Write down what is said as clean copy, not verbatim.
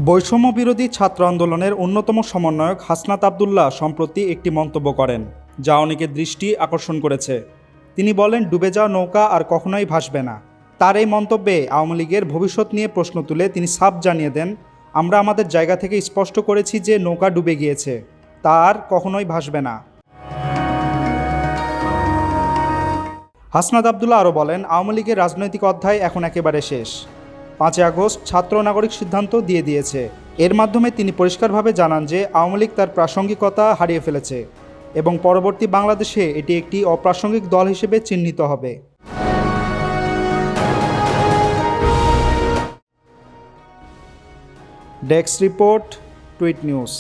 বৈষম্য বিরোধী ছাত্র আন্দোলনের অন্যতম সমন্বয়ক হাসনাত আবদুল্লাহ সম্প্রতি একটি মন্তব্য করেন, যা অনেকের দৃষ্টি আকর্ষণ করেছে। তিনি বলেন, ডুবে যাওয়া নৌকা আর কখনোই ভাসবে না। তার এই মন্তব্যে আওয়ামী লীগের ভবিষ্যৎ নিয়ে প্রশ্ন তুলে তিনি সাফ জানিয়ে দেন, আমরা আমাদের জায়গা থেকে স্পষ্ট করেছি যে নৌকা ডুবে গিয়েছে, তা আর কখনোই ভাসবে না। হাসনাত আবদুল্লাহ আরও বলেন, আওয়ামী লীগের রাজনৈতিক অধ্যায় এখন একেবারে শেষ। 5ই আগস্ট ছাত্র নাগরিক সিদ্ধান্ত দিয়ে দিয়েছে। এর মাধ্যমে তিনি পরিষ্কারভাবে জানান যে আওয়ামী লীগ তার প্রাসঙ্গিকতা হারিয়ে ফেলেছে এবং পরবর্তী বাংলাদেশে এটি একটি অপ্রাসঙ্গিক দল হিসেবে চিহ্নিত হবে। Desk report, tweet news.